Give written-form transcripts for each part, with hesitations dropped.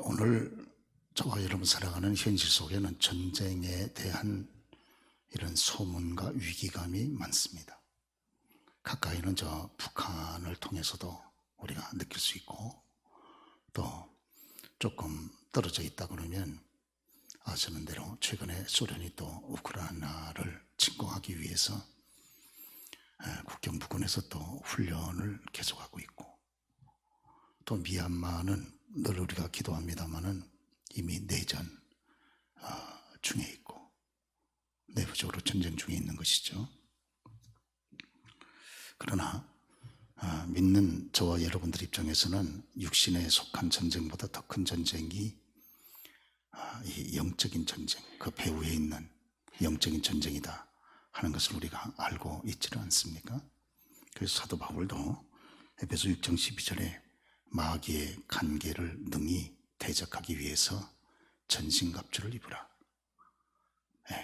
오늘 저와 여러분 살아가는 현실 속에는 전쟁에 대한 이런 소문과 위기감이 많습니다. 가까이는 저 북한을 통해서도 우리가 느낄 수 있고, 또 조금 떨어져 있다 그러면 아시는 대로 최근에 소련이 또 우크라이나를 침공하기 위해서 국경 부근에서 또 훈련을 계속하고 있고, 또 미얀마는 늘 우리가 기도합니다마는 이미 내전 중에 있고 내부적으로 전쟁 중에 있는 것이죠. 그러나 믿는 저와 여러분들 입장에서는 육신에 속한 전쟁보다 더 큰 전쟁이 이 영적인 전쟁, 그 배후에 있는 영적인 전쟁이다 하는 것을 우리가 알고 있지는 않습니까? 그래서 사도 바울도 에베소 6장 12절에 마귀의 간계를 능히 대적하기 위해서 전신갑주를 입으라.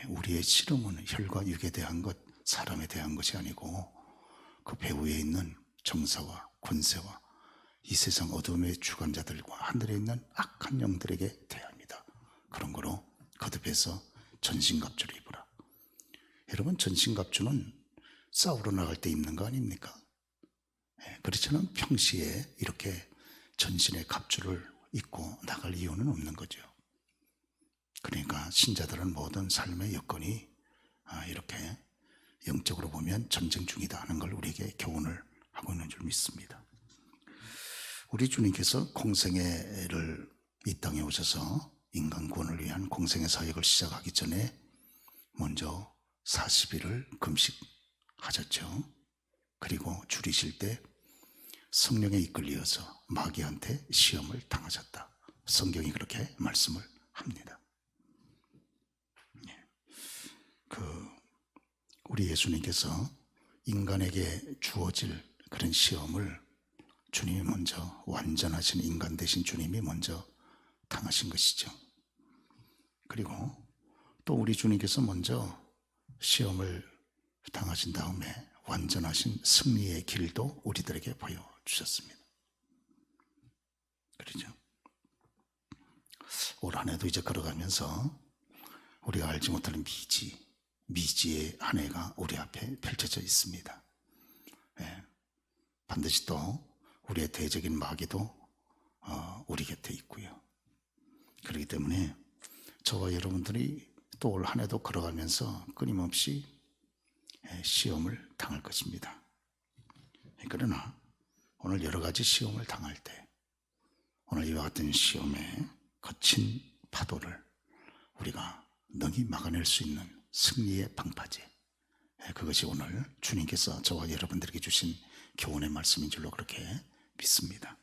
우리의 실험은 혈과 육에 대한 것, 사람에 대한 것이 아니고 그 배후에 있는 정사와 권세와 이 세상 어둠의 주관자들과 하늘에 있는 악한 영들에게 대합니다. 그런 거로 거듭해서 전신갑주를 입으라. 여러분, 전신갑주는 싸우러 나갈 때 입는 거 아닙니까? 그렇지만 평시에 이렇게 전신의 갑주를 입고 나갈 이유는 없는 거죠. 그러니까 신자들은 모든 삶의 여건이 이렇게 영적으로 보면 전쟁 중이다 하는 걸 우리에게 교훈을 하고 있는 줄 믿습니다. 우리 주님께서 공생애를 이 땅에 오셔서 인간 구원을 위한 공생애 사역을 시작하기 전에 먼저 40일을 금식하셨죠. 그리고 줄이실 때 성령에 이끌려서 마귀한테 시험을 당하셨다. 성경이 그렇게 말씀을 합니다. 우리 예수님께서 인간에게 주어질 그런 시험을 주님이 먼저, 완전하신 인간 되신 주님이 먼저 당하신 것이죠. 그리고 또 우리 주님께서 먼저 시험을 당하신 다음에 완전하신 승리의 길도 우리들에게 보여주셨습니다. 그렇죠? 올 한 해도 이제 걸어가면서 우리가 알지 못하는 미지의 한 해가 우리 앞에 펼쳐져 있습니다. 반드시 또 우리의 대적인 마귀도 우리 곁에 있고요. 그렇기 때문에 저와 여러분들이 또 올 한 해도 걸어가면서 끊임없이 시험을 당할 것입니다. 그러나 오늘 여러 가지 시험을 당할 때 오늘 이와 같은 시험에 거친 파도를 우리가 능히 막아낼 수 있는 승리의 방파제, 그것이 오늘 주님께서 저와 여러분들에게 주신 교훈의 말씀인 줄로 그렇게 믿습니다.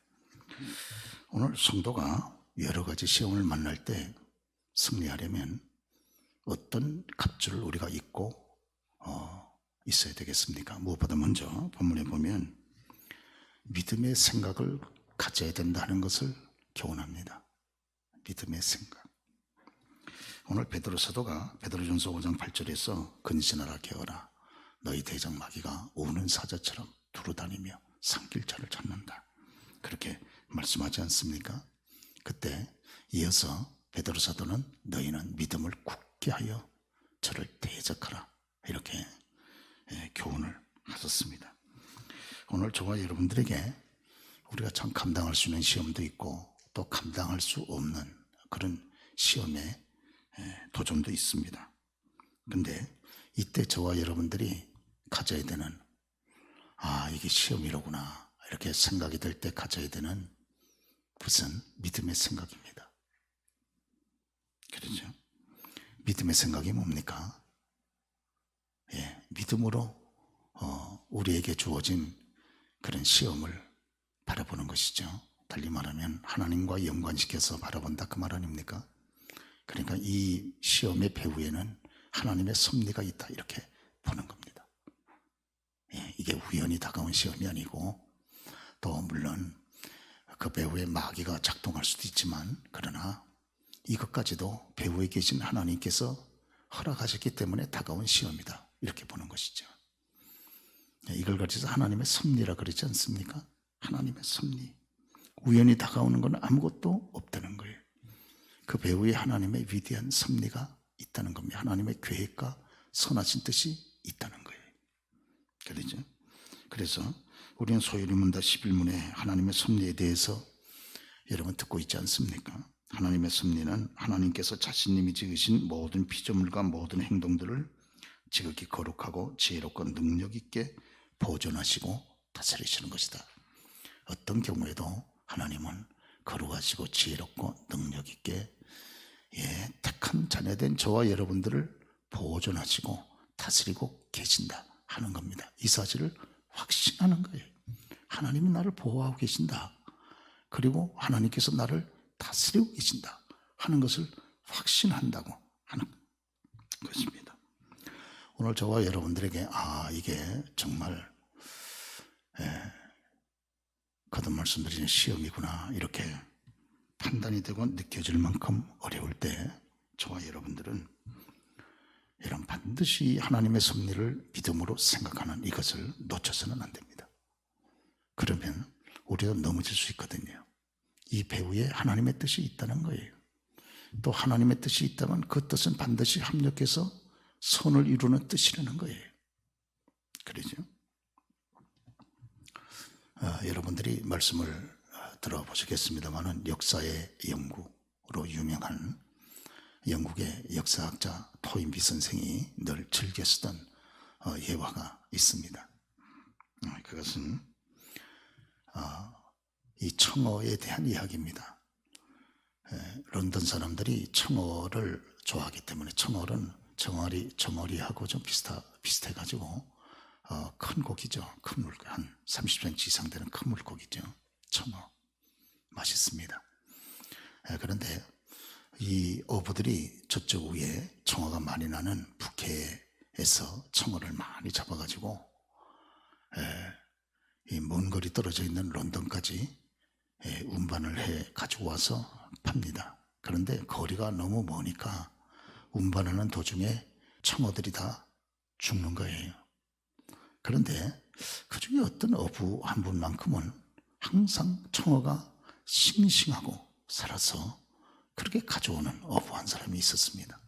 오늘 성도가 여러 가지 시험을 만날 때 승리하려면 어떤 갑주를 우리가 입고 있어야 되겠습니까? 무엇보다 먼저 본문에 보면 믿음의 생각을 가져야 된다는 것을 교훈합니다. 믿음의 생각. 오늘 베드로 사도가 베드로전서 5장 8절에서 근신하라 깨어라 너희 대적 마귀가 우는 사자처럼 두루다니며 산길처를 찾는다 그렇게 말씀하지 않습니까? 그때 이어서 베드로 사도는 너희는 믿음을 굳게 하여 저를 대적하라 이렇게 교훈을 하셨습니다. 오늘 저와 여러분들에게 우리가 참 감당할 수 있는 시험도 있고 또 감당할 수 없는 그런 시험에 도전도 있습니다. 근데 이때 저와 여러분들이 가져야 되는 이게 시험이로구나 이렇게 생각이 들 때 가져야 되는 것은 믿음의 생각입니다. 그렇죠? 믿음의 생각이 뭡니까? 믿음으로 우리에게 주어진 그런 시험을 바라보는 것이죠. 달리 말하면 하나님과 연관시켜서 바라본다 그 말 아닙니까? 그러니까 이 시험의 배후에는 하나님의 섭리가 있다 이렇게 보는 겁니다. 이게 우연히 다가온 시험이 아니고 또 물론 그 배후에 마귀가 작동할 수도 있지만 그러나 이것까지도 배후에 계신 하나님께서 허락하셨기 때문에 다가온 시험이다 이렇게 보는 것이죠. 이걸 가지고 하나님의 섭리라 그러지 않습니까? 하나님의 섭리. 우연히 다가오는 건 아무것도 없다는 거예요. 그 배후에 하나님의 위대한 섭리가 있다는 겁니다. 하나님의 계획과 선하신 뜻이 있다는 거예요. 그렇죠? 그래서 우리는 소요리 문답 11문에 하나님의 섭리에 대해서 여러분 듣고 있지 않습니까? 하나님의 섭리는 하나님께서 자신님이 지으신 모든 피조물과 모든 행동들을 지극히 거룩하고 지혜롭고 능력 있게 보존하시고 다스리시는 것이다. 어떤 경우에도 하나님은 거룩하시고 지혜롭고 능력 있게 택한 자녀된 저와 여러분들을 보존하시고 다스리고 계신다 하는 겁니다. 이 사실을 확신하는 거예요. 하나님이 나를 보호하고 계신다. 그리고 하나님께서 나를 다스리고 계신다 하는 것을 확신한다고 하는 것입니다. 오늘 저와 여러분들에게 이게 정말 거듭 말씀드리는 시험이구나 이렇게 판단이 되고 느껴질 만큼 어려울 때 저와 여러분들은 이런 반드시 하나님의 섭리를 믿음으로 생각하는 이것을 놓쳐서는 안 됩니다. 그러면 우리도 넘어질 수 있거든요. 이 배후에 하나님의 뜻이 있다는 거예요. 또 하나님의 뜻이 있다면 그 뜻은 반드시 합력해서 선을 이루는 뜻이라는 거예요. 그러죠? 여러분들이 말씀을 들어보시겠습니다만은 역사의 연구로 유명한 영국의 역사학자 토인비 선생이 늘 즐겨 쓰던 예화가 있습니다. 그것은 이 청어에 대한 이야기입니다. 런던 사람들이 청어를 좋아하기 때문에 청어는 정어리하고 좀 비슷해가지고 큰 고기죠. 큰 물고기, 한 30cm 이상 되는 큰 물고기죠. 청어. 맛있습니다. 그런데 이 어부들이 저쪽 위에 청어가 많이 나는 북해에서 청어를 많이 잡아가지고 이 먼 거리 떨어져 있는 런던까지 운반을 해 가지고 와서 팝니다. 그런데 거리가 너무 머니까 운반하는 도중에 청어들이 다 죽는 거예요. 그런데 그중에 어떤 어부 한 분만큼은 항상 청어가 싱싱하고 살아서 그렇게 가져오는 어부 한 사람이 있었습니다.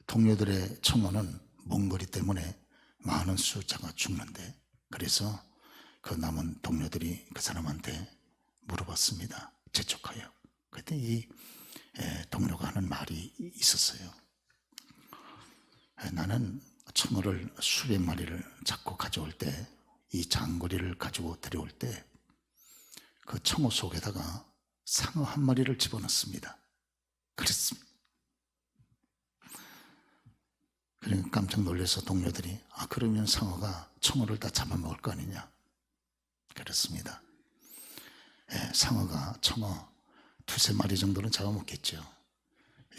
동료들의 청어는 먼 거리 때문에 많은 숫자가 죽는데 그래서 그 남은 동료들이 그 사람한테 물어봤습니다. 재촉하여. 그때 이 동료가 하는 말이 있었어요. 나는 청어를 수백 마리를 잡고 가져올 때, 이 장거리를 가지고 데려올 때 그 청어 속에다가 상어 한 마리를 집어넣습니다. 그랬습니다. 그러니까 깜짝 놀라서 동료들이 그러면 상어가 청어를 다 잡아먹을 거 아니냐. 그렇습니다. 상어가 청어 두세 마리 정도는 잡아먹겠죠.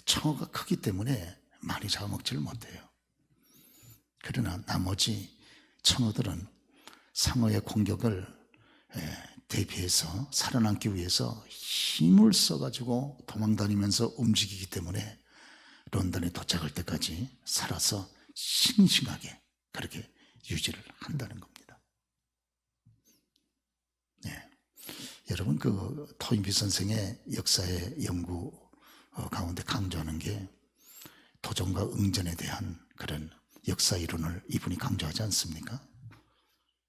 청어가 크기 때문에 많이 잡아먹지를 못해요. 그러나 나머지 청어들은 상어의 공격을 대비해서 살아남기 위해서 힘을 써가지고 도망다니면서 움직이기 때문에 런던에 도착할 때까지 살아서 싱싱하게 그렇게 유지를 한다는 겁니다. 여러분 그 토인비 선생의 역사의 연구 가운데 강조하는 게 도전과 응전에 대한 그런 역사 이론을 이분이 강조하지 않습니까?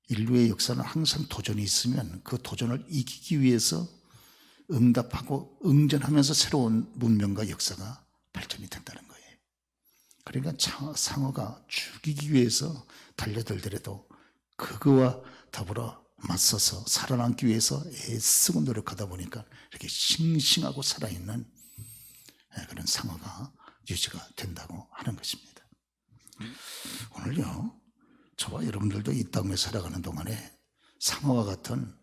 인류의 역사는 항상 도전이 있으면 그 도전을 이기기 위해서 응답하고 응전하면서 새로운 문명과 역사가 발전이 된다는 거예요. 그러니까 상어가 죽이기 위해서 달려들더라도 그거와 더불어 맞서서 살아남기 위해서 애쓰고 노력하다 보니까 이렇게 싱싱하고 살아있는 그런 상어가 유지가 된다고 하는 것입니다. 오늘요, 저와 여러분들도 이 땅에 살아가는 동안에 상어와 같은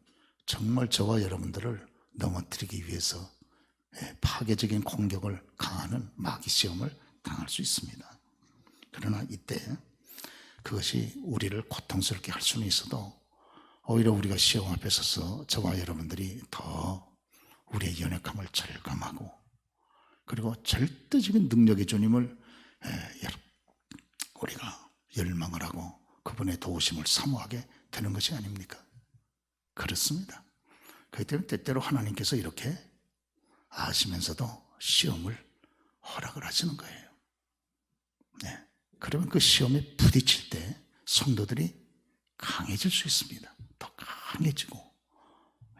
정말 저와 여러분들을 넘어뜨리기 위해서 파괴적인 공격을 강하는 마귀 시험을 당할 수 있습니다. 그러나 이때 그것이 우리를 고통스럽게 할 수는 있어도 오히려 우리가 시험 앞에 서서 저와 여러분들이 더 우리의 연약함을 절감하고 그리고 절대적인 능력의 주님을 우리가 열망을 하고 그분의 도우심을 사모하게 되는 것이 아닙니까? 그렇습니다. 그렇기 때문에 때때로 하나님께서 이렇게 아시면서도 시험을 허락을 하시는 거예요. 네. 그러면 그 시험에 부딪힐 때 성도들이 강해질 수 있습니다. 더 강해지고,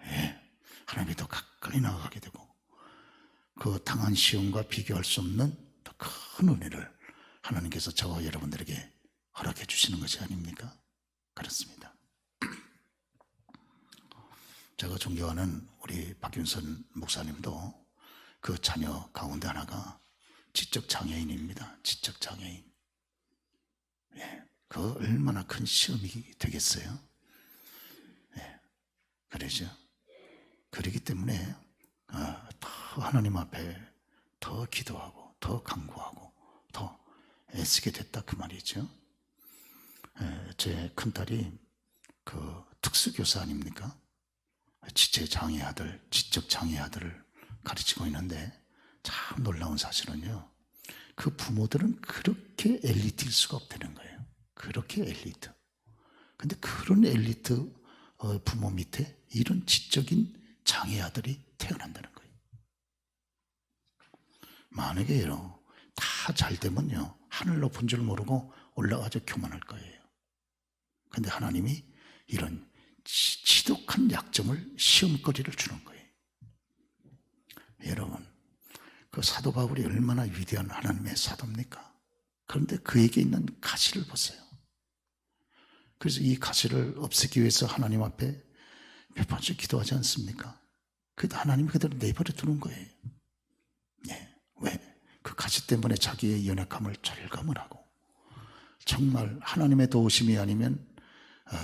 예. 하나님이 더 가까이 나아가게 되고, 그 당한 시험과 비교할 수 없는 더 큰 은혜를 하나님께서 저와 여러분들에게 허락해 주시는 것이 아닙니까? 그렇습니다. 제가 존경하는 우리 박윤선 목사님도 그 자녀 가운데 하나가 지적 장애인입니다. 지적 장애인. 예, 그 얼마나 큰 시험이 되겠어요? 예, 그러죠. 그렇기 때문에 더 하나님 앞에 더 기도하고 더 간구하고 더 애쓰게 됐다 그 말이죠. 제 큰딸이 그 특수교사 아닙니까? 지체장애 아들, 지적장애 아들을 가르치고 있는데 참 놀라운 사실은요, 그 부모들은 그렇게 엘리트일 수가 없다는 거예요. 그렇게 엘리트. 근데 그런 엘리트 부모 밑에 이런 지적인 장애 아들이 태어난다는 거예요. 만약에요, 다 잘 되면요, 하늘 높은 줄 모르고 올라가서 교만할 거예요. 근데 하나님이 이런 지독한 약점을, 시험거리를 주는 거예요. 여러분, 그 사도 바울이 얼마나 위대한 하나님의 사도입니까? 그런데 그에게 있는 가시를 보세요. 그래서 이 가시를 없애기 위해서 하나님 앞에 몇 번씩 기도하지 않습니까? 그래도 하나님이 그대로 내버려 두는 거예요. 네. 왜? 그 가시 때문에 자기의 연약함을 절감을 하고, 정말 하나님의 도우심이 아니면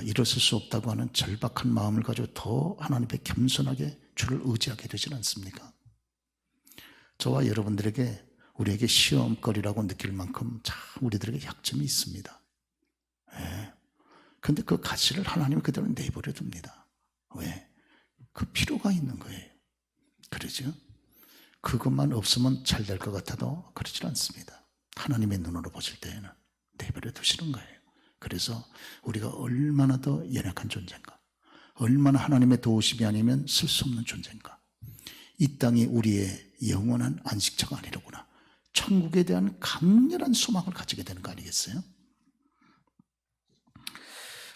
일어설 수 없다고 하는 절박한 마음을 가지고 더 하나님 앞에 겸손하게 주를 의지하게 되지 않습니까? 저와 여러분들에게, 우리에게 시험거리라고 느낄 만큼 참 우리들에게 약점이 있습니다. 그런데 그 가시를 하나님이 그대로 내버려 둡니다. 왜? 그 필요가 있는 거예요. 그러죠? 그것만 없으면 잘 될 것 같아도 그렇지 않습니다. 하나님의 눈으로 보실 때에는 내버려 두시는 거예요. 그래서 우리가 얼마나 더 연약한 존재인가, 얼마나 하나님의 도우심이 아니면 쓸 수 없는 존재인가, 이 땅이 우리의 영원한 안식처가 아니로구나, 천국에 대한 강렬한 소망을 가지게 되는 거 아니겠어요?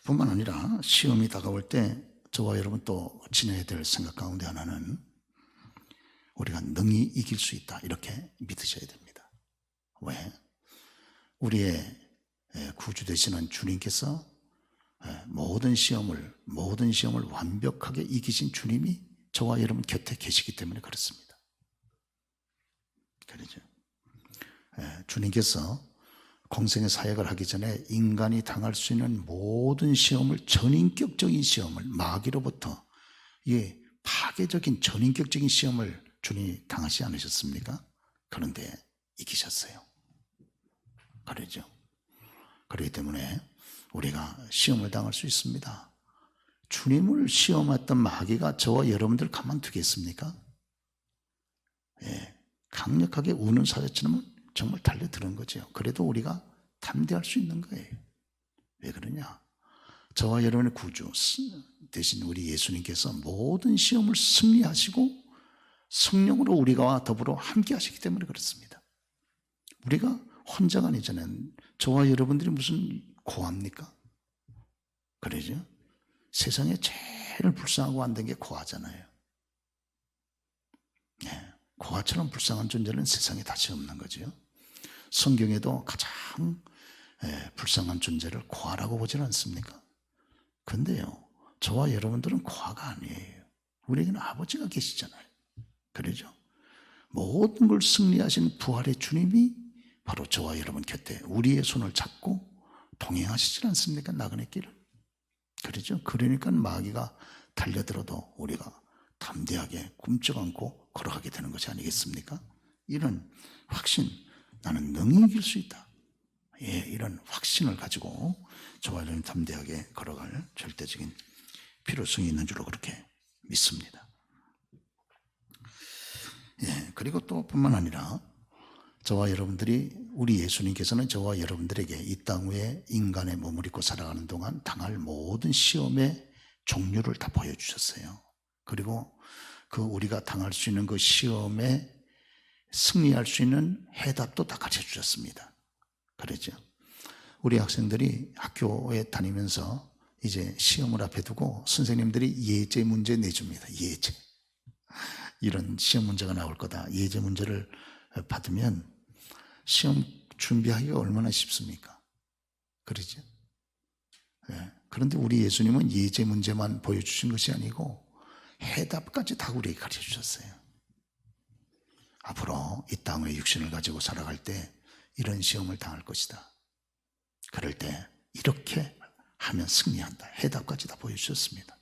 뿐만 아니라 시험이 다가올 때 저와 여러분 또 지녀야 될 생각 가운데 하나는, 우리가 능히 이길 수 있다, 이렇게 믿으셔야 됩니다. 왜? 우리의 구주 되시는 주님께서 모든 시험을 완벽하게 이기신 주님이 저와 여러분 곁에 계시기 때문에 그렇습니다. 그렇죠? 주님께서 공생의 사역을 하기 전에 인간이 당할 수 있는 모든 시험을, 전인격적인 시험을, 마귀로부터 파괴적인 전인격적인 시험을 주님이 당하지 않으셨습니까? 그런데 이기셨어요. 그렇죠? 그렇기 때문에 우리가 시험을 당할 수 있습니다. 주님을 시험했던 마귀가 저와 여러분들 가만두겠습니까? 강력하게 우는 사자처럼 정말 달려드는 거죠. 그래도 우리가 담대할 수 있는 거예요. 왜 그러냐? 저와 여러분의 구주 대신 우리 예수님께서 모든 시험을 승리하시고 성령으로 우리와 더불어 함께 하시기 때문에 그렇습니다. 우리가 혼자가 아니잖아요. 저와 여러분들이 무슨 고아입니까? 그러죠? 세상에 제일 불쌍하고 안 된 게 고아잖아요. 고아처럼 불쌍한 존재는 세상에 다시 없는 거죠. 성경에도 가장 불쌍한 존재를 고아라고 보지 않습니까? 근데요, 저와 여러분들은 고아가 아니에요. 우리에게는 아버지가 계시잖아요. 그러죠? 모든 걸 승리하신 부활의 주님이 바로 저와 여러분 곁에 우리의 손을 잡고 동행하시지 않습니까? 나그네 길을. 그러죠? 그러니까 마귀가 달려들어도 우리가 담대하게 꿈쩍 않고 걸어가게 되는 것이 아니겠습니까? 이런 확신, 나는 능히 이길 수 있다. 이런 확신을 가지고 저와 여러분 담대하게 걸어갈 절대적인 필요성이 있는 줄로 그렇게 믿습니다. 그리고 또 뿐만 아니라 저와 여러분들이, 우리 예수님께서는 저와 여러분들에게 이 땅 위에 인간의 몸을 입고 살아가는 동안 당할 모든 시험의 종류를 다 보여주셨어요. 그리고 그 우리가 당할 수 있는 그 시험에 승리할 수 있는 해답도 다 가르쳐 주셨습니다. 그러죠. 우리 학생들이 학교에 다니면서 이제 시험을 앞에 두고 선생님들이 예제 문제 내줍니다. 예제. 이런 시험 문제가 나올 거다. 예제 문제를 받으면 시험 준비하기가 얼마나 쉽습니까? 그러죠. 예. 그런데 우리 예수님은 예제 문제만 보여주신 것이 아니고 해답까지 다 우리에게 가르쳐 주셨어요. 앞으로 이 땅의 육신을 가지고 살아갈 때 이런 시험을 당할 것이다. 그럴 때 이렇게 하면 승리한다. 해답까지 다 보여주셨습니다.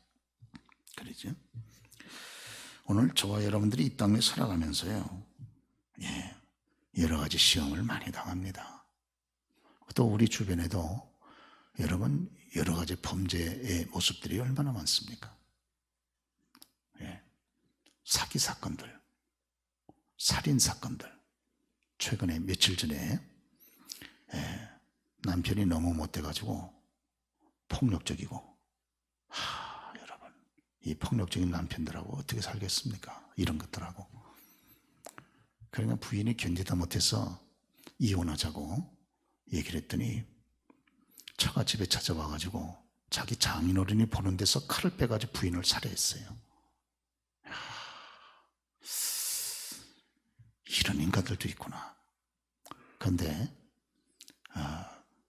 그러죠? 오늘 저와 여러분들이 이 땅에 살아가면서요, 예, 여러 가지 시험을 많이 당합니다. 또 우리 주변에도 여러분 여러 가지 범죄의 모습들이 얼마나 많습니까? 예, 사기 사건들, 살인 사건들. 최근에 며칠 전에 남편이 너무 못돼가지고 폭력적이고, 여러분 이 폭력적인 남편들하고 어떻게 살겠습니까? 이런 것들하고. 그러니까 부인이 견디다 못해서 이혼하자고 얘기를 했더니 처가 집에 찾아와가지고 자기 장인어른이 보는 데서 칼을 빼가지고 부인을 살해했어요. 이런 인간들도 있구나. 그런데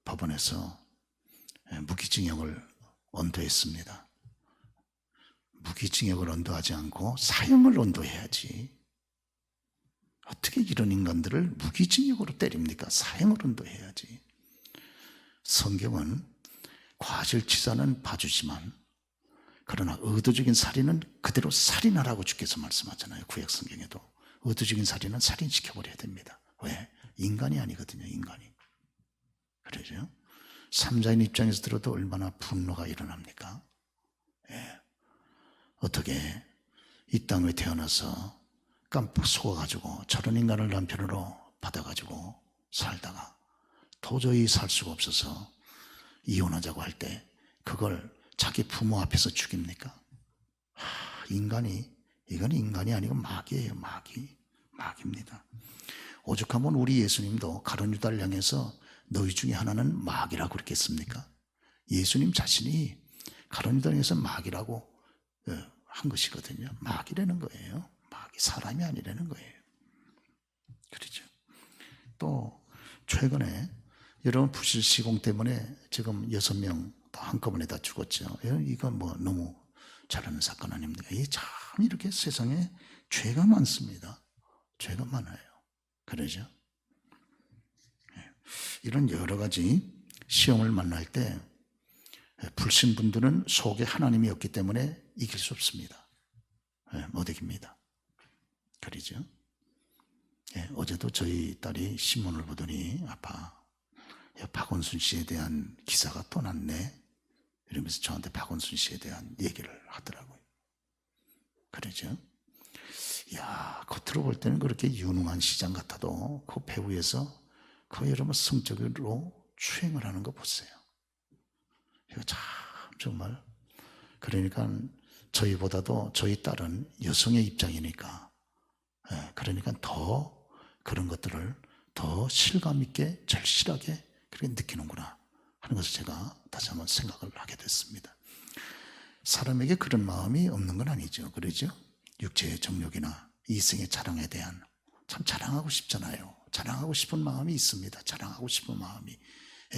법원에서 무기징역을 언도했습니다. 무기징역을 언도하지 않고 사형을 언도해야지. 어떻게 이런 인간들을 무기징역으로 때립니까? 사형을 언도해야지. 성경은 과실치사는 봐주지만 그러나 의도적인 살인은 그대로 살인하라고 주께서 말씀하잖아요. 구약성경에도. 의도적인 살인은 살인시켜버려야 됩니다. 왜? 인간이 아니거든요. 인간이. 그러죠? 삼자인 입장에서 들어도 얼마나 분노가 일어납니까? 예. 어떻게 이 땅에 태어나서 깜빡 속아가지고 저런 인간을 남편으로 받아가지고 살다가 도저히 살 수가 없어서 이혼하자고 할 때 그걸 자기 부모 앞에서 죽입니까? 이건 인간이 아니고 마귀예요. 마귀입니다. 오죽하면 우리 예수님도 가룟 유다를 향해서 너희 중에 하나는 마귀라고 그랬겠습니까? 예수님 자신이 가룟 유다를 향해서 마귀라고 한 것이거든요. 마귀라는 거예요. 마귀, 사람이 아니라는 거예요. 그렇죠. 또 최근에 여러분 부실 시공 때문에 지금 6명 다 한꺼번에 다 죽었죠. 이건 뭐 너무 잘하는 사건 아닙니까? 참 이렇게 세상에 죄가 많습니다. 죄가 많아요. 그러죠. 이런 여러 가지 시험을 만날 때 불신분들은 속에 하나님이 없기 때문에 이길 수 없습니다. 못 이깁니다. 그러죠. 어제도 저희 딸이 신문을 보더니 아빠, 박원순 씨에 대한 기사가 또 났네. 이러면서 저한테 박원순 씨에 대한 얘기를 하더라고요. 그러죠. 야, 겉으로 볼 때는 그렇게 유능한 시장 같아도 그 배후에서 그 여러분 성적으로 추행을 하는 거 보세요. 이거 참 정말. 그러니까 저희보다도 저희 딸은 여성의 입장이니까, 그러니까 더 그런 것들을 더 실감 있게 절실하게 그렇게 느끼는구나 하는 것을 제가 다시 한번 생각을 하게 됐습니다. 사람에게 그런 마음이 없는 건 아니죠. 그러죠? 육체의 정욕이나 이생의 자랑에 대한, 참 자랑하고 싶잖아요. 자랑하고 싶은 마음이 있습니다. 자랑하고 싶은 마음이,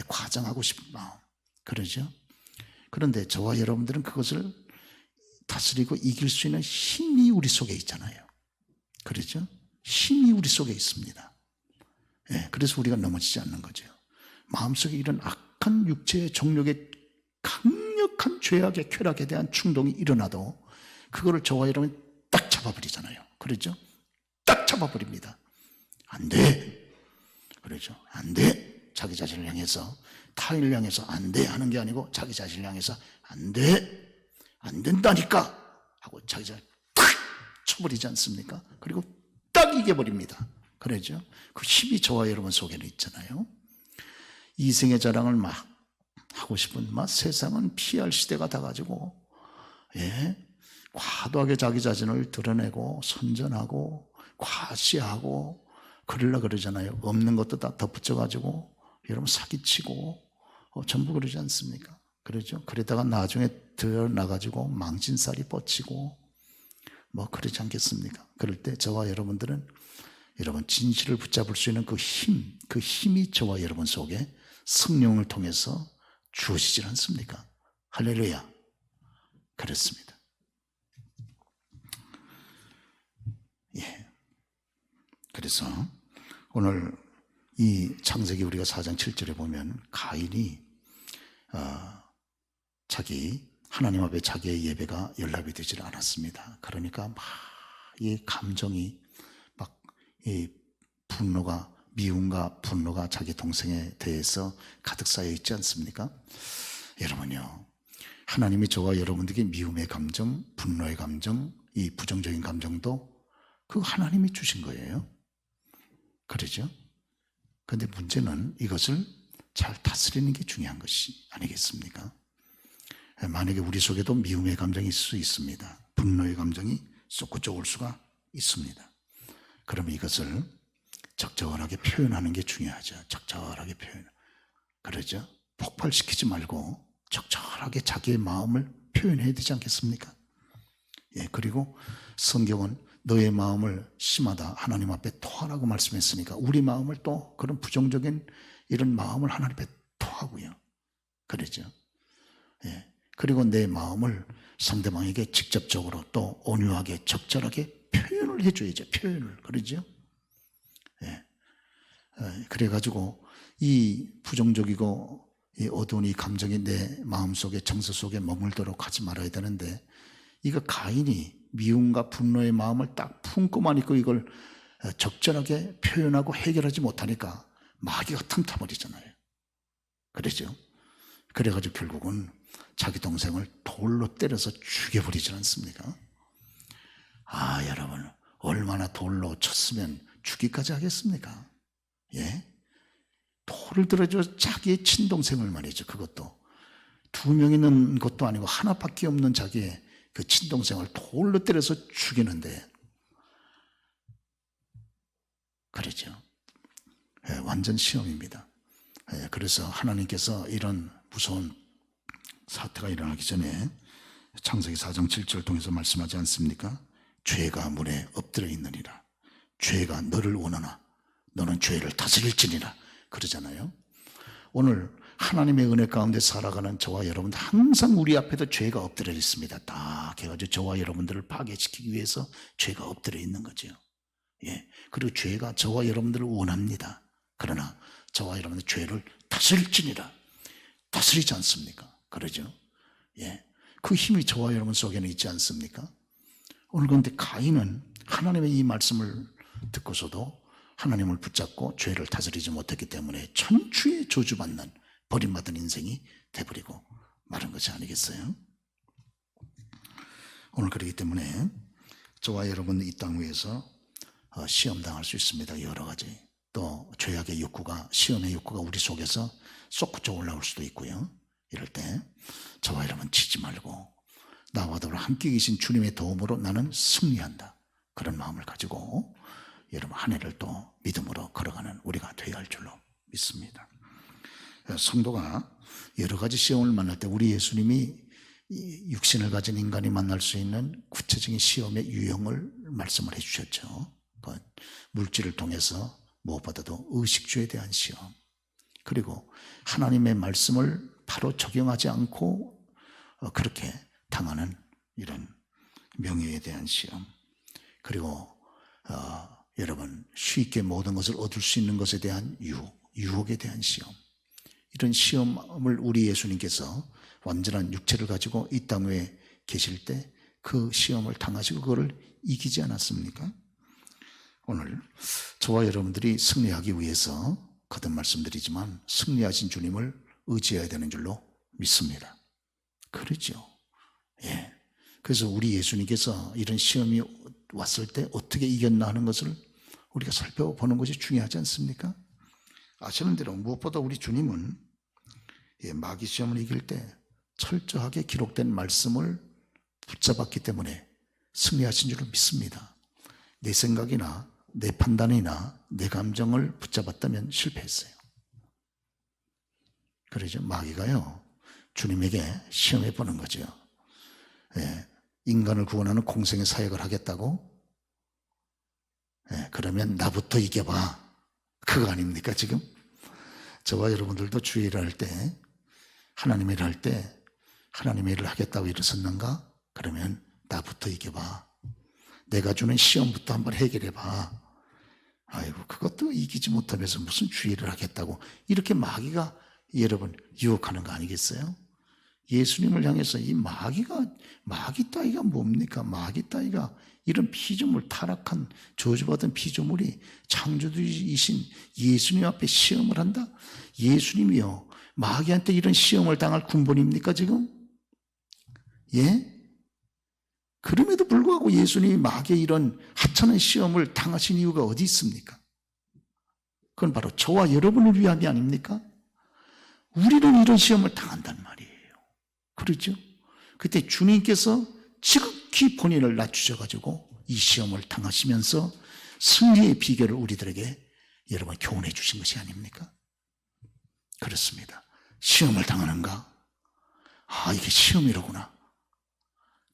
과장하고 싶은 마음. 그러죠? 그런데 저와 여러분들은 그것을 다스리고 이길 수 있는 힘이 우리 속에 있잖아요. 그러죠? 힘이 우리 속에 있습니다. 그래서 우리가 넘어지지 않는 거죠. 마음속에 이런 악한 육체의 정욕의 강력한 죄악의 쾌락에 대한 충동이 일어나도 그거를 저와 여러분이 딱 잡아버리잖아요. 그렇죠? 딱 잡아버립니다. 안 돼. 그렇죠? 안 돼. 자기 자신을 향해서, 타인을 향해서 안 돼 하는 게 아니고 자기 자신을 향해서 안 돼. 안 된다니까 하고 자기 자신을 탁 쳐버리지 않습니까? 그리고 딱 이겨버립니다. 그러죠? 그 힘이 저와 여러분 속에는 있잖아요. 이생의 자랑을 막 하고 싶은, 막 세상은 피할 시대가 다 가지고, 과도하게 자기 자신을 드러내고 선전하고 과시하고 그러려 그러잖아요. 없는 것도 다 덧붙여가지고 여러분 사기치고 전부 그러지 않습니까? 그러죠. 그러다가 나중에 드러나가지고 망신살이 뻗치고 뭐 그러지 않겠습니까? 그럴 때 저와 여러분들은 여러분 진실을 붙잡을 수 있는 그 힘이 저와 여러분 속에 성령을 통해서 주어지질 않습니까? 할렐루야. 그렇습니다. 예. 그래서 오늘 이 창세기 우리가 4장 7절에 보면 가인이 하나님 앞에 자기의 예배가 연락이 되질 않았습니다. 그러니까 막 이 감정이 막 이 분노가 미움과 분노가 자기 동생에 대해서 가득 쌓여 있지 않습니까? 여러분요, 하나님이 저와 여러분들에게 미움의 감정, 분노의 감정, 이 부정적인 감정도 그 하나님이 주신 거예요. 그러죠? 그런데 문제는 이것을 잘 다스리는 게 중요한 것이 아니겠습니까? 만약에 우리 속에도 미움의 감정이 있을 수 있습니다. 분노의 감정이 솟구쳐 올 수가 있습니다. 그러면 이것을 적절하게 표현하는 게 중요하죠. 적절하게 표현. 그러죠? 폭발시키지 말고 적절하게 자기의 마음을 표현해야 되지 않겠습니까? 예, 그리고 성경은 너의 마음을 심하다 하나님 앞에 토하라고 말씀했으니까 우리 마음을 또 그런 부정적인 이런 마음을 하나님 앞에 토하고요. 그러죠? 예. 그리고 내 마음을 상대방에게 직접적으로 또 온유하게 적절하게 표현을 해줘야죠. 표현을. 그러죠? 예. 그래가지고 이 부정적이고 이 어두운 이 감정이 내 마음속에 정서 속에 머물도록 하지 말아야 되는데 이거 가인이 미움과 분노의 마음을 딱 품고만 있고 이걸 적절하게 표현하고 해결하지 못하니까 마귀가 틈타버리잖아요. 그러죠? 그래가지고 결국은 자기 동생을 돌로 때려서 죽여버리지 않습니까? 아, 여러분, 얼마나 돌로 쳤으면 죽기까지 하겠습니까? 예? 돌을 들어줘 자기의 친동생을 말이죠. 그것도 두 명 있는 것도 아니고 하나밖에 없는 자기의 그 친동생을 돌로 때려서 죽이는데 그러죠. 예, 완전 시험입니다. 예, 그래서 하나님께서 이런 무서운 사태가 일어나기 전에 창세기 4장 7절 통해서 말씀하지 않습니까? 죄가 물에 엎드려 있느니라. 죄가 너를 원하나 너는 죄를 다스릴지니라. 그러잖아요. 오늘 하나님의 은혜 가운데 살아가는 저와 여러분들 항상 우리 앞에도 죄가 엎드려 있습니다. 다 해가지고 저와 여러분들을 파괴시키기 위해서 죄가 엎드려 있는 거죠. 예. 그리고 죄가 저와 여러분들을 원합니다. 그러나 저와 여러분들 죄를 다스릴지니라. 다스리지 않습니까? 그러죠. 예. 그 힘이 저와 여러분 속에는 있지 않습니까? 오늘 그런데 가인은 하나님의 이 말씀을 듣고서도 하나님을 붙잡고 죄를 다스리지 못했기 때문에 천추의 저주받는 버림받은 인생이 돼버리고 마른 것이 아니겠어요? 오늘 그렇기 때문에 저와 여러분 이 땅 위에서 시험당할 수 있습니다. 여러 가지. 또 죄악의 욕구가, 시험의 욕구가 우리 속에서 솟구쳐 올라올 수도 있고요. 이럴 때 저와 여러분 치지 말고 나와 더불어 함께 계신 주님의 도움으로 나는 승리한다. 그런 마음을 가지고 여러분 한 해를 또 믿음으로 걸어가는 우리가 되어야 할 줄로 믿습니다. 성도가 여러 가지 시험을 만날 때 우리 예수님이 육신을 가진 인간이 만날 수 있는 구체적인 시험의 유형을 말씀을 해주셨죠. 물질을 통해서 무엇보다도 의식주에 대한 시험, 그리고 하나님의 말씀을 바로 적용하지 않고 그렇게 당하는 이런 명예에 대한 시험, 그리고 여러분 쉽게 모든 것을 얻을 수 있는 것에 대한 유혹에 대한 시험, 이런 시험을 우리 예수님께서 완전한 육체를 가지고 이 땅 위에 계실 때 그 시험을 당하시고 그거를 이기지 않았습니까? 오늘 저와 여러분들이 승리하기 위해서 거듭 말씀드리지만 승리하신 주님을 의지해야 되는 줄로 믿습니다. 그렇죠. 예. 그래서 우리 예수님께서 이런 시험이 왔을 때 어떻게 이겼나 하는 것을 우리가 살펴보는 것이 중요하지 않습니까? 아시는 대로 무엇보다 우리 주님은 마귀 시험을 이길 때 철저하게 기록된 말씀을 붙잡았기 때문에 승리하신 줄을 믿습니다. 내 생각이나 내 판단이나 내 감정을 붙잡았다면 실패했어요. 그러죠. 마귀가요, 주님에게 시험해 보는 거죠. 예, 인간을 구원하는 공생의 사역을 하겠다고? 예, 그러면 나부터 이겨봐. 그거 아닙니까 지금? 저와 여러분들도 주의 일을 할 때, 하나님 일을 할 때 하나님의 일을 하겠다고 일어섰는가? 그러면 나부터 이겨봐. 내가 주는 시험부터 한번 해결해봐. 아이고, 그것도 이기지 못하면서 무슨 주의를 하겠다고 이렇게 마귀가 여러분 유혹하는 거 아니겠어요? 예수님을 향해서 이 마귀 따위가 뭡니까? 마귀 따위가 이런 피조물, 타락한 저주받은 피조물이 창조주이신 예수님 앞에 시험을 한다? 예수님이요, 마귀한테 이런 시험을 당할 군번입니까 지금? 예? 그럼에도 불구하고 예수님이 마귀의 이런 하찮은 시험을 당하신 이유가 어디 있습니까? 그건 바로 저와 여러분을 위함이 아닙니까? 우리는 이런 시험을 당한단 말이에요. 그렇죠? 그때 주님께서 지극히 본인을 낮추셔가지고 이 시험을 당하시면서 승리의 비결을 우리들에게 여러분 교훈해 주신 것이 아닙니까? 그렇습니다. 시험을 당하는가? 아, 이게 시험이로구나.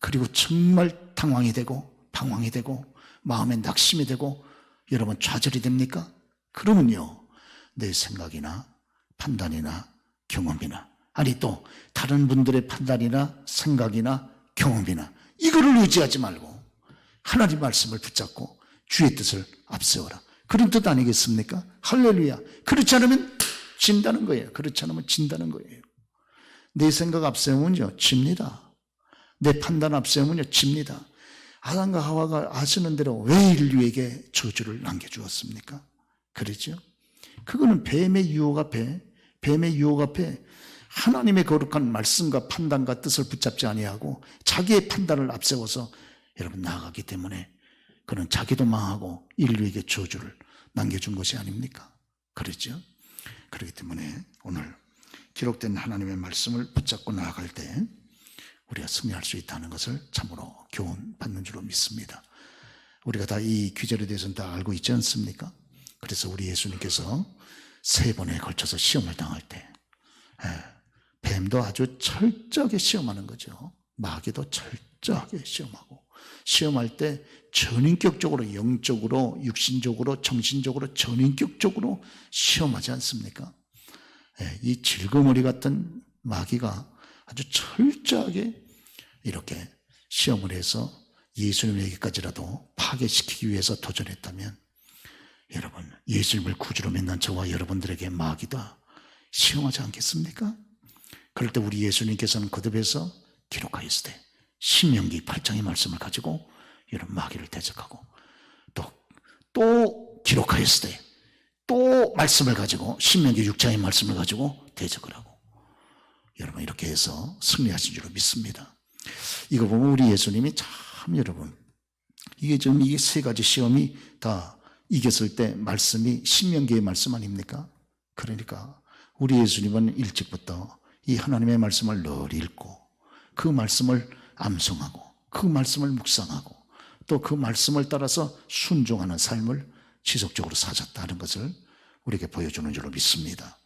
그리고 정말 당황이 되고 방황이 되고 마음에 낙심이 되고 여러분 좌절이 됩니까? 그러면요, 내 생각이나 판단이나 경험이나, 아니 또 다른 분들의 판단이나 생각이나 경험이나 이거를 의지하지 말고 하나님 말씀을 붙잡고 주의 뜻을 앞세워라. 그런 뜻 아니겠습니까? 할렐루야. 그렇지 않으면 진다는 거예요. 그렇지 않으면 진다는 거예요. 내 생각 앞세우면요 집니다. 내 판단 앞세우면요 집니다. 아담과 하와가 아시는 대로 왜 인류에게 저주를 남겨주었습니까? 그랬죠? 그거는 뱀의 유혹 앞에 하나님의 거룩한 말씀과 판단과 뜻을 붙잡지 아니하고 자기의 판단을 앞세워서 여러분 나아가기 때문에 그는 자기도 망하고 인류에게 저주를 남겨준 것이 아닙니까? 그랬죠? 그렇기 때문에 오늘 기록된 하나님의 말씀을 붙잡고 나아갈 때 우리가 승리할 수 있다는 것을 참으로 교훈받는 줄로 믿습니다. 우리가 다 이 귀절에 대해서는 다 알고 있지 않습니까? 그래서 우리 예수님께서 3번에 걸쳐서 시험을 당할 때 뱀도 아주 철저하게 시험하는 거죠. 마귀도 철저하게 시험하고, 시험할 때 전인격적으로, 영적으로, 육신적으로, 정신적으로, 전인격적으로 시험하지 않습니까? 이 질거머리 같은 마귀가 아주 철저하게 이렇게 시험을 해서 예수님에게까지라도 파괴시키기 위해서 도전했다면, 여러분 예수님을 구주로 믿는 저와 여러분들에게 마귀가 시험하지 않겠습니까? 그럴 때 우리 예수님께서는 거듭해서 기록하였으되, 신명기 8장의 말씀을 가지고 이런 마귀를 대적하고, 또 기록하였으되 또 말씀을 가지고 신명기 6장의 말씀을 가지고 대적을 하고, 여러분 이렇게 해서 승리하신 줄로 믿습니다. 이거 보면 우리 예수님이 참, 여러분 이게 지금 이게 3가지 시험이 다 이겼을 때 말씀이 신명기의 말씀 아닙니까? 그러니까 우리 예수님은 일찍부터 이 하나님의 말씀을 늘 읽고 그 말씀을 암송하고 그 말씀을 묵상하고 또 그 말씀을 따라서 순종하는 삶을 지속적으로 사셨다는 것을 우리에게 보여주는 줄로 믿습니다.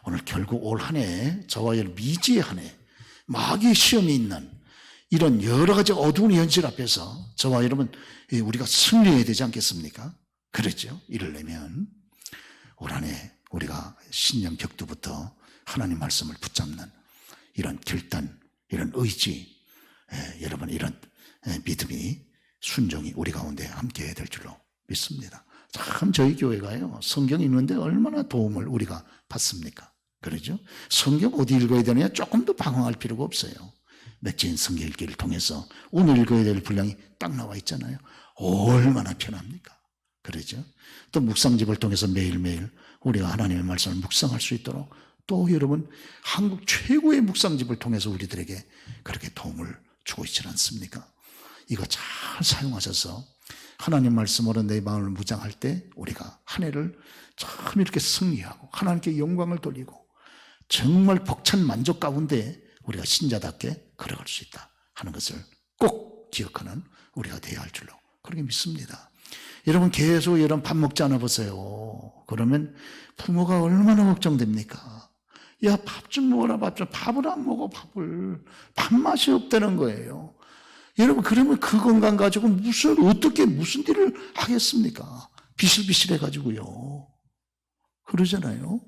오늘 결국 올 한 해, 저와 여러분 미지의 한 해, 마귀의 시험이 있는 이런 여러 가지 어두운 현실 앞에서 저와 여러분 우리가 승리해야 되지 않겠습니까? 그렇죠? 이러려면 올 한 해 우리가 신년 격두부터 하나님 말씀을 붙잡는 이런 결단, 이런 의지, 여러분 이런 믿음이, 순종이 우리 가운데 함께 해야 될 줄로 믿습니다. 참 저희 교회가요, 성경 읽는데 얼마나 도움을 우리가 받습니까? 그러죠? 성경 어디 읽어야 되느냐 조금 더 방황할 필요가 없어요. 맥주인 성경 읽기를 통해서 오늘 읽어야 될 분량이 딱 나와 있잖아요. 얼마나 편합니까? 그러죠? 또 묵상집을 통해서 매일매일 우리가 하나님의 말씀을 묵상할 수 있도록, 또 여러분 한국 최고의 묵상집을 통해서 우리들에게 그렇게 도움을 주고 있지 않습니까? 이거 잘 사용하셔서 하나님 말씀으로 내 마음을 무장할 때 우리가 한 해를 참 이렇게 승리하고 하나님께 영광을 돌리고 정말 벅찬 만족 가운데 우리가 신자답게 걸어갈 수 있다 하는 것을 꼭 기억하는 우리가 되어야 할 줄로 그렇게 믿습니다. 여러분 계속 여러분 밥 먹지 않아 보세요. 그러면 부모가 얼마나 걱정됩니까? 야, 밥 좀 먹어라, 밥 좀. 밥을 안 먹어, 밥을. 밥맛이 없다는 거예요. 여러분, 그러면 그 건강 가지고 무슨 일을 하겠습니까? 비실비실해가지고요. 그러잖아요.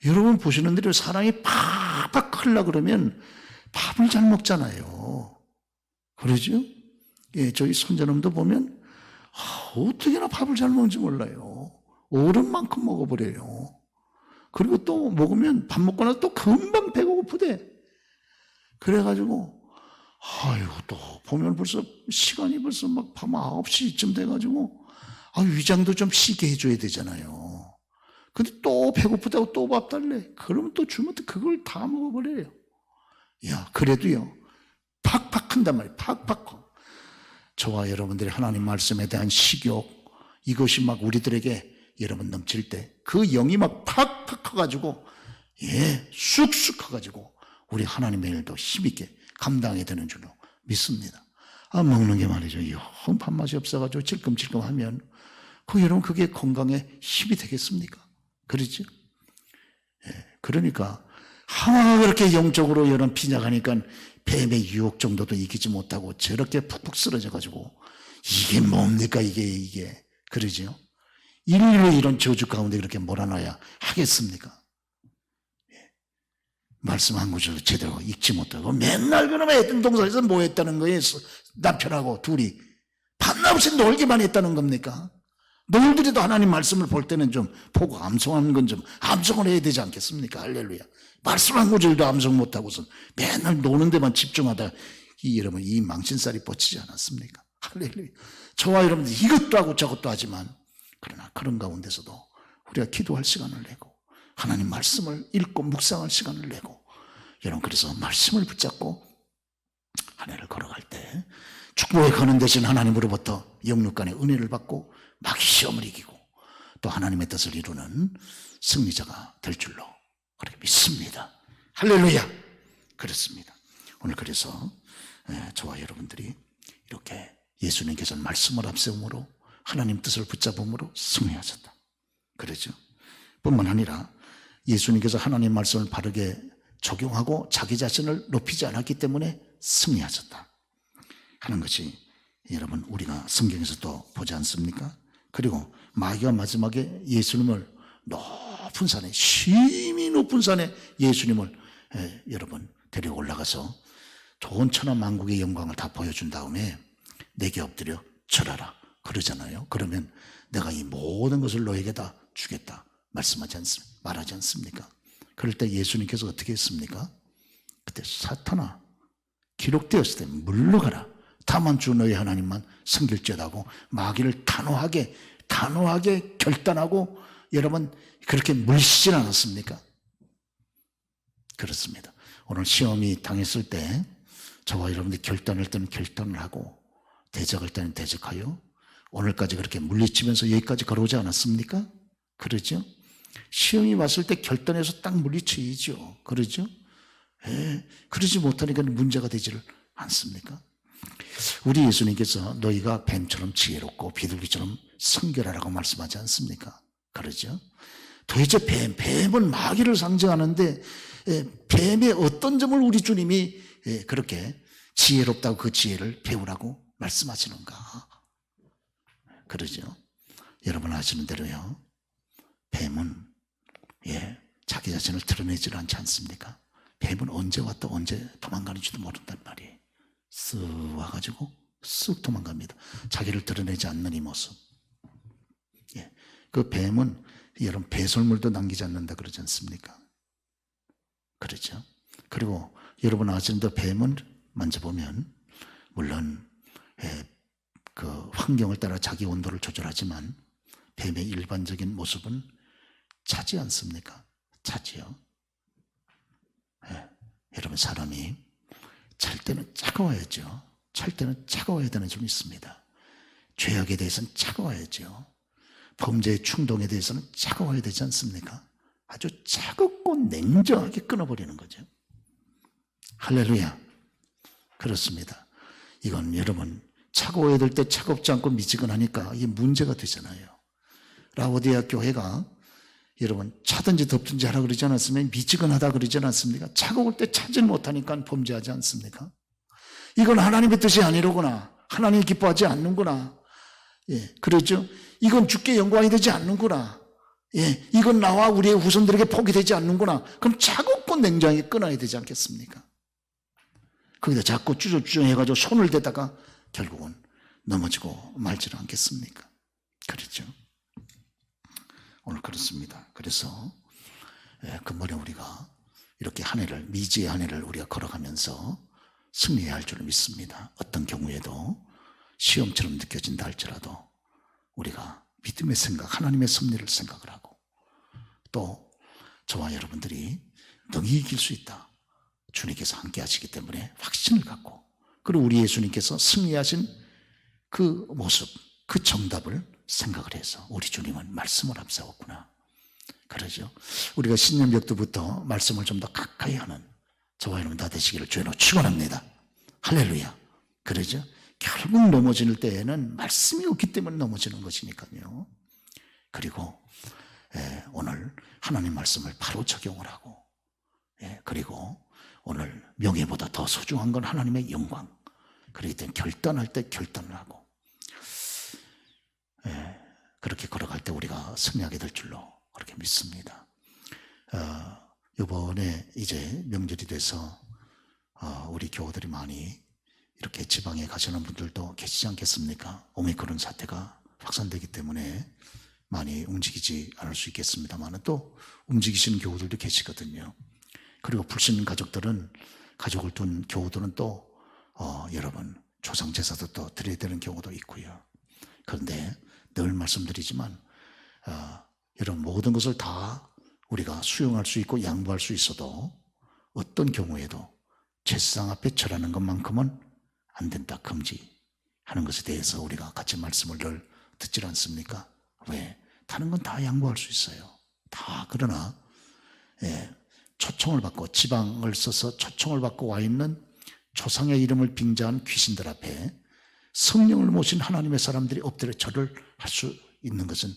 여러분 보시는 대로 사람이 팍팍 크려 그러면 밥을 잘 먹잖아요. 그러죠? 예, 저희 손자놈도 보면, 어떻게나 밥을 잘 먹는지 몰라요. 어른만큼 먹어버려요. 그리고 또 먹으면 밥 먹고 나서 또 금방 배가 고프대. 그래가지고 또 보면 벌써 시간이 벌써 막 밤 9시쯤 돼가지고 위장도 좀 쉬게 해줘야 되잖아요. 근데 또 배고프다고 또 밥 달래. 그러면 또 주면 또 그걸 다 먹어버려요. 야, 그래도요 팍팍 한단 말이에요. 팍팍. 저와 여러분들이 하나님 말씀에 대한 식욕, 이것이 막 우리들에게 여러분 넘칠 때 그 영이 막 팍팍 커가지고 쑥쑥 커가지고 우리 하나님의 일도 힘있게 감당하게 되는 줄로 믿습니다. 먹는 게 말이죠, 영 밥맛이 없어가지고 찔끔찔끔 하면 여러분 그게 건강에 힘이 되겠습니까? 그렇죠? 그러니까 하나가 그렇게 영적으로 여러분 빈약하니까 뱀의 유혹 정도도 이기지 못하고 저렇게 푹푹 쓰러져가지고 이게 뭡니까 이게 그러죠? 일일이 이런 저주 가운데 그렇게 몰아넣어야 하겠습니까? 말씀 한 구절 제대로 읽지 못하고 맨날 그러면 애들 동산에서 뭐 했다는 거예요? 남편하고 둘이 밤낮없이 놀기만 했다는 겁니까? 놀더라도 하나님 말씀을 볼 때는 좀 보고 암송하는 건 좀 암송을 해야 되지 않겠습니까? 할렐루야. 말씀 한 구절도 암송 못하고서 맨날 노는 데만 집중하다 여러분 이 망신살이 뻗치지 않았습니까? 할렐루야. 저와 여러분들 이것도 하고 저것도 하지만 그러나 그런 가운데서도 우리가 기도할 시간을 내고 하나님 말씀을 읽고 묵상할 시간을 내고 여러분 그래서 말씀을 붙잡고 한 해를 걸어갈 때 축복에 거는 대신 하나님으로부터 영육간의 은혜를 받고 마귀 시험을 이기고 또 하나님의 뜻을 이루는 승리자가 될 줄로 그렇게 믿습니다. 할렐루야. 그렇습니다. 오늘 그래서 저와 여러분들이 이렇게 예수님께서 말씀을 앞세움으로 하나님 뜻을 붙잡음으로 승리하셨다. 그러죠. 뿐만 아니라 예수님께서 하나님 말씀을 바르게 적용하고 자기 자신을 높이지 않았기 때문에 승리하셨다 하는 것이 여러분 우리가 성경에서도 보지 않습니까? 그리고 마귀가 마지막에 예수님을 높은 산에 심히 높은 산에 예수님을 여러분 데리고 올라가서 온 천하 만국의 영광을 다 보여준 다음에 내게 엎드려 절하라 그러잖아요. 그러면 내가 이 모든 것을 너에게 다 주겠다 말하지 않습니까? 그럴 때 예수님께서 어떻게 했습니까? 그때 사탄아 기록되었을 때 물러가라. 다만 주 너희 하나님만 섬길지어다고 마귀를 단호하게 결단하고 여러분 그렇게 물리치진 않았습니까? 그렇습니다. 오늘 시험이 당했을 때 저와 여러분들이 결단할 때는 결단을 하고 대적할 때는 대적하여 오늘까지 그렇게 물리치면서 여기까지 걸어오지 않았습니까? 그러죠? 시험이 왔을 때 결단해서 딱 물리쳐야죠. 그러죠? 그러지 못하니까 문제가 되지를 않습니까? 우리 예수님께서 너희가 뱀처럼 지혜롭고 비둘기처럼 성결하라고 말씀하지 않습니까? 그러죠? 도대체 뱀은 마귀를 상징하는데 뱀의 어떤 점을 우리 주님이 그렇게 지혜롭다고 그 지혜를 배우라고 말씀하시는가? 그러죠? 여러분 아시는 대로요. 뱀은 자기 자신을 드러내질 않지 않습니까? 뱀은 언제 왔다 언제 도망가는지도 모른단 말이에요. 쓱 와가지고 쓱 도망갑니다. 자기를 드러내지 않는 이 모습. 그 뱀은 여러분 배설물도 남기지 않는다 그러지 않습니까? 그렇죠? 그리고 여러분 아시는 대로 뱀은 만져보면 물론 그 환경을 따라 자기 온도를 조절하지만 뱀의 일반적인 모습은 차지 않습니까? 차지요. 여러분 사람이 잘 때는 차가워야죠. 잘 때는 차가워야 되는 점이 있습니다. 죄악에 대해서는 차가워야죠. 범죄의 충동에 대해서는 차가워야 되지 않습니까? 아주 차갑고 냉정하게 끊어버리는 거죠. 할렐루야. 그렇습니다. 이건 여러분 차가워야 될 때 차갑지 않고 미지근하니까 이게 문제가 되잖아요. 라오디아 교회가 여러분 차든지 덥든지 하라 그러지 않았으면 미지근하다 그러지 않았습니까? 차가울 때 차질 못하니까 범죄하지 않습니까? 이건 하나님의 뜻이 아니로구나. 하나님이 기뻐하지 않는구나. 예, 그러죠. 이건 주께 영광이 되지 않는구나. 예, 이건 나와 우리의 후손들에게 복이 되지 않는구나. 그럼 차갑고 냉장히 끊어야 되지 않겠습니까? 거기다 자꾸 주저주저해가지고 손을 대다가 결국은 넘어지고 말지를 않겠습니까? 그렇죠. 오늘 그렇습니다. 그래서 근본에 우리가 이렇게 한 해를, 미지의 한 해를 우리가 걸어가면서 승리해야 할 줄 믿습니다. 어떤 경우에도 시험처럼 느껴진다 할지라도 우리가 믿음의 생각, 하나님의 섭리를 생각을 하고 또 저와 여러분들이 능히 이길 수 있다. 주님께서 함께 하시기 때문에 확신을 갖고 그리고 우리 예수님께서 승리하신 그 모습, 그 정답을 생각을 해서 우리 주님은 말씀을 앞세웠구나. 그러죠. 우리가 신년벽도부터 말씀을 좀 더 가까이 하는 저와 여러분 다 되시기를 주의로 축원합니다. 할렐루야. 그러죠. 결국 넘어질 때에는 말씀이 없기 때문에 넘어지는 것이니까요. 그리고 오늘 하나님 말씀을 바로 적용을 하고 그리고 오늘 명예보다 더 소중한 건 하나님의 영광. 그렇기 때문에 결단할 때 결단을 하고 그렇게 걸어갈 때 우리가 승리하게 될 줄로 그렇게 믿습니다. 이번에 이제 명절이 돼서 우리 교우들이 많이 이렇게 지방에 가시는 분들도 계시지 않겠습니까? 오미크론 사태가 확산되기 때문에 많이 움직이지 않을 수 있겠습니다만 또 움직이시는 교우들도 계시거든요. 그리고 불신 가족들은 가족을 둔 교우들은 또 여러분 조상제사도 또 드려야 되는 경우도 있고요. 그런데 늘 말씀드리지만 이런 모든 것을 다 우리가 수용할 수 있고 양보할 수 있어도 어떤 경우에도 제사장 앞에 절하는 것만큼은 안 된다, 금지하는 것에 대해서 우리가 같이 말씀을 늘 듣지 않습니까? 왜? 다른 건 다 양보할 수 있어요. 다. 그러나 초청을 받고 지방을 써서 초청을 받고 와 있는 조상의 이름을 빙자한 귀신들 앞에 성령을 모신 하나님의 사람들이 엎드려 절을 할 수 있는 것은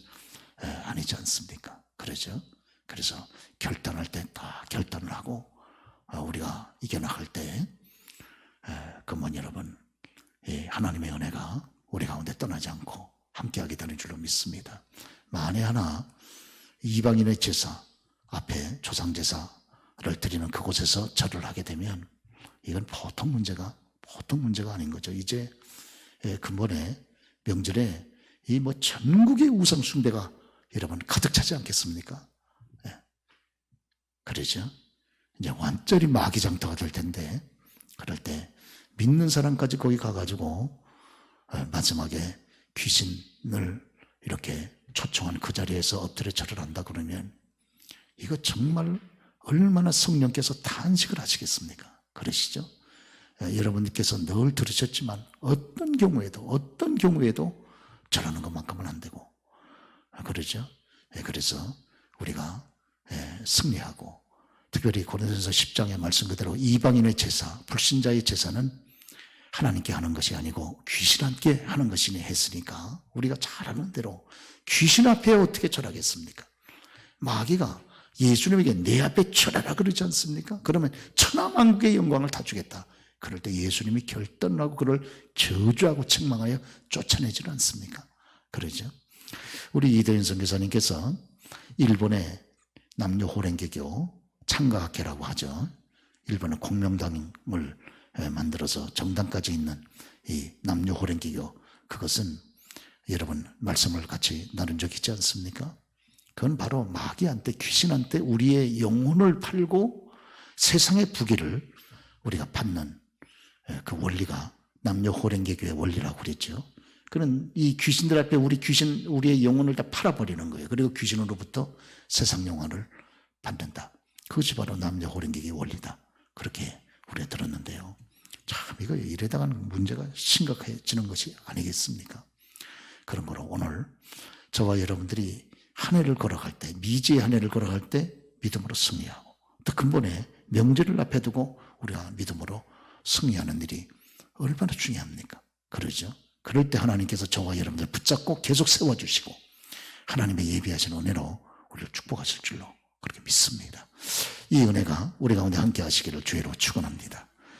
아니지 않습니까? 그러죠. 그래서 결단할 때 다 결단을 하고 우리가 이겨나갈 때 그러면 여러분 하나님의 은혜가 우리 가운데 떠나지 않고 함께하게 되는 줄로 믿습니다. 만에 하나 이방인의 제사 앞에 조상제사를 드리는 그곳에서 절을 하게 되면 이건 보통 문제가 아닌 거죠. 이제 근본에 명절에 이 전국의 우상 숭배가 여러분 가득 차지 않겠습니까? 그러죠. 이제 완전히 마귀장터가 될 텐데 그럴 때 믿는 사람까지 거기 가가지고 마지막에 귀신을 이렇게 초청한 그 자리에서 엎드려 절을 한다 그러면 이거 정말 얼마나 성령께서 탄식을 하시겠습니까? 그러시죠? 여러분께서 늘 들으셨지만 어떤 경우에도 절하는 것만큼은 안 되고 그러죠? 그래서 우리가 승리하고 특별히 고린도전서 10장의 말씀 그대로 이방인의 제사, 불신자의 제사는 하나님께 하는 것이 아니고 귀신한테 하는 것이니 했으니까 우리가 잘 아는 대로 귀신 앞에 어떻게 절하겠습니까? 마귀가 예수님에게 내 앞에 절하라 그러지 않습니까? 그러면 천하만국의 영광을 다 주겠다. 그럴 때 예수님이 결단을 하고 그를 저주하고 책망하여 쫓아내지는 않습니까? 그러죠. 우리 이대인 선교사님께서 일본의 남녀 호랭개교 창가학회라고 하죠. 일본의 공명당을 만들어서 정당까지 있는 이 남녀 호랭개교 그것은 여러분 말씀을 같이 나눈 적 있지 않습니까? 그건 바로 마귀한테 귀신한테 우리의 영혼을 팔고 세상의 부귀를 우리가 받는 그 원리가 남녀 호랭개교의 원리라고 그랬죠. 그는 이 귀신들 앞에 우리의 영혼을 다 팔아버리는 거예요. 그리고 귀신으로부터 세상 영혼을 받는다. 그것이 바로 남녀 호랭개교의 원리다. 그렇게 우리가 들었는데요. 참 이거 이래다가는 문제가 심각해지는 것이 아니겠습니까? 그러므로 오늘 저와 여러분들이 한 해를 걸어갈 때, 미지의 한 해를 걸어갈 때 믿음으로 승리하고 또 근본에 명절을 앞에 두고 우리가 믿음으로 승리하는 일이 얼마나 중요합니까? 그러죠? 그럴 때 하나님께서 저와 여러분들 붙잡고 계속 세워주시고 하나님의 예비하신 은혜로 우리를 축복하실 줄로 그렇게 믿습니다. 이 은혜가 우리 가운데 함께 하시기를 주의로 축원합니다.